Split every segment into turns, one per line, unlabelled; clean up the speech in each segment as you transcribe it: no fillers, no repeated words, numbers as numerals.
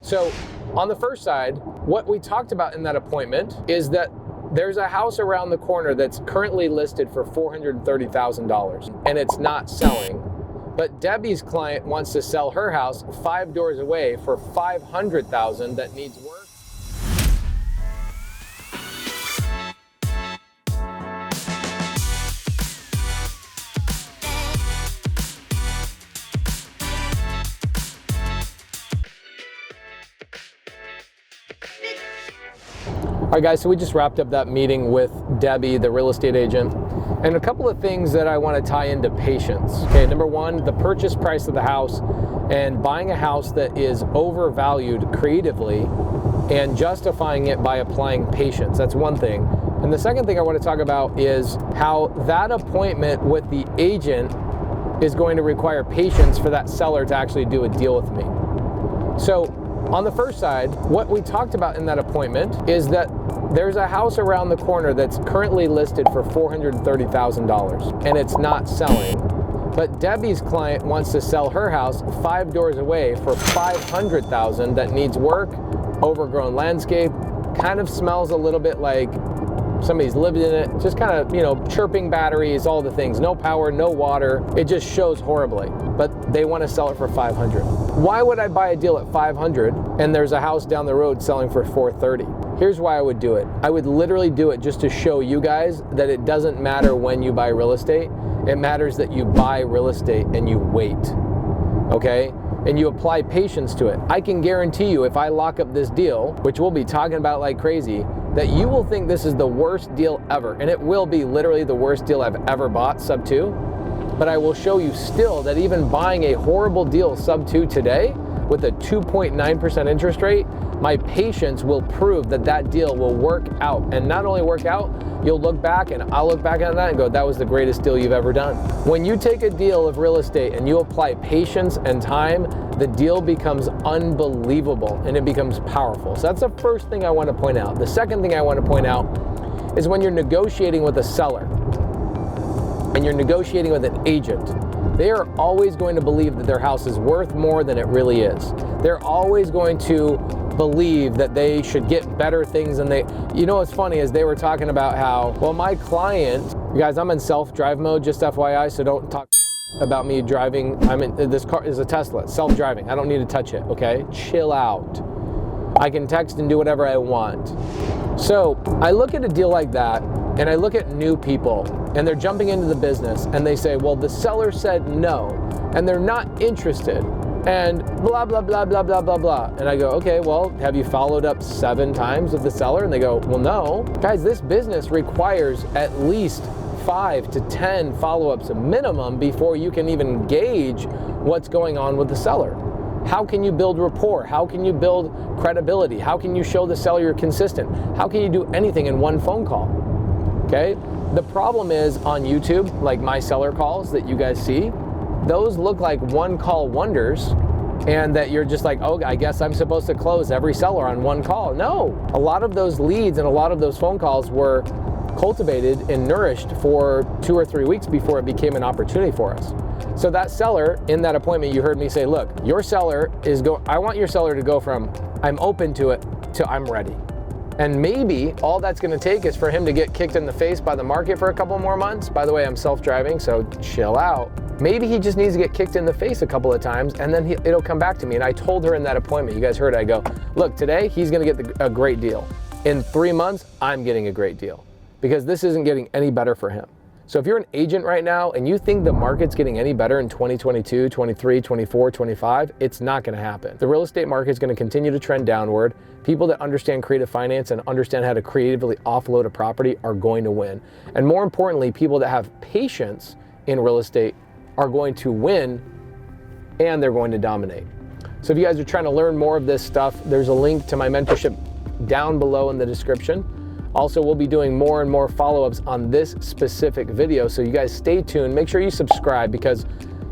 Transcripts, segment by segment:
So on the first side, what we talked about in that appointment is that there's a house around the corner that's currently listed for $430,000 and it's not selling. But Debbie's client wants to sell her house 5 doors away for $500,000 that needs work. All right, guys, so we just wrapped up that meeting with Debbie, the real estate agent, and a couple of things that I want to tie into patience. Okay, number one, the purchase price of the house and buying a house that is overvalued creatively and justifying it by applying patience. That's one thing. And the second thing I want to talk about is how that appointment with the agent is going to require patience for that seller to actually do a deal with me. So on the first side, what we talked about in that appointment is that there's a house around the corner that's currently listed for $430,000 and it's not selling. But Debbie's client wants to sell her house 5 doors away for $500,000 that needs work, overgrown landscape, kind of smells a little bit like somebody's lived in it, just kind of, chirping batteries, all the things, no power, no water. It just shows horribly, but they want to sell it for $500,000. Why would I buy a deal at $500,000 and there's a house down the road selling for $430,000? Here's why I would do it. I would literally do it just to show you guys that it doesn't matter when you buy real estate. It matters that you buy real estate and you wait, okay? And you apply patience to it. I can guarantee you if I lock up this deal, which we'll be talking about like crazy, that you will think this is the worst deal ever. And it will be literally the worst deal I've ever bought, sub 2. But I will show you still that even buying a horrible deal sub 2 today with a 2.9% interest rate, my patience will prove that that deal will work out. And not only work out, you'll look back and I'll look back on that and go, that was the greatest deal you've ever done. When you take a deal of real estate and you apply patience and time, the deal becomes unbelievable and it becomes powerful. So that's the first thing I want to point out. The second thing I want to point out is when you're negotiating with a seller and you're negotiating with an agent, they are always going to believe that their house is worth more than it really is. They're always going to believe that they should get better things than they, what's funny is they were talking about how, well, my client, you guys, I'm in self-drive mode, just FYI, so don't talk about me driving. This car is a Tesla, it's self-driving. I don't need to touch it, okay? Chill out. I can text and do whatever I want. So I look at a deal like that and I look at new people and they're jumping into the business and they say, well, the seller said no and they're not interested and blah, blah, blah, blah, blah, blah, blah. And I go, okay, well, have you followed up 7 times with the seller? And they go, well, no. Guys, this business requires at least 5 to 10 follow-ups minimum before you can even gauge what's going on with the seller. How can you build rapport? How can you build credibility? How can you show the seller you're consistent? How can you do anything in one phone call? Okay? The problem is on YouTube, like my seller calls that you guys see, those look like one call wonders and that you're just like, oh, I guess I'm supposed to close every seller on one call. No, a lot of those leads and a lot of those phone calls were cultivated and nourished for 2 or 3 weeks before it became an opportunity for us. So that seller in that appointment, you heard me say, look, your seller I want your seller to go from I'm open to it to I'm ready. And maybe all that's going to take is for him to get kicked in the face by the market for a couple more months. By the way, I'm self-driving, so chill out. Maybe he just needs to get kicked in the face a couple of times and then it'll come back to me. And I told her in that appointment, you guys heard it, I go, look, today he's going to get a great deal. In 3 months, I'm getting a great deal because this isn't getting any better for him. So if you're an agent right now and you think the market's getting any better in 2022, 23, 24, 25, it's not going to happen. The real estate market is going to continue to trend downward. People that understand creative finance and understand how to creatively offload a property are going to win. And more importantly, people that have patience in real estate are going to win and they're going to dominate. So if you guys are trying to learn more of this stuff, there's a link to my mentorship down below in the description. Also, we'll be doing more and more follow-ups on this specific video, so you guys stay tuned. Make sure you subscribe because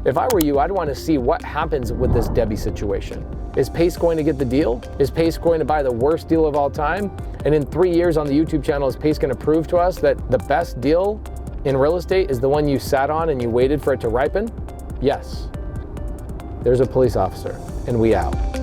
if I were you, I'd want to see what happens with this Debbie situation. Is Pace going to get the deal? Is Pace going to buy the worst deal of all time? And in 3 years on the YouTube channel, is Pace going to prove to us that the best deal in real estate is the one you sat on and you waited for it to ripen? Yes. There's a police officer, and we out.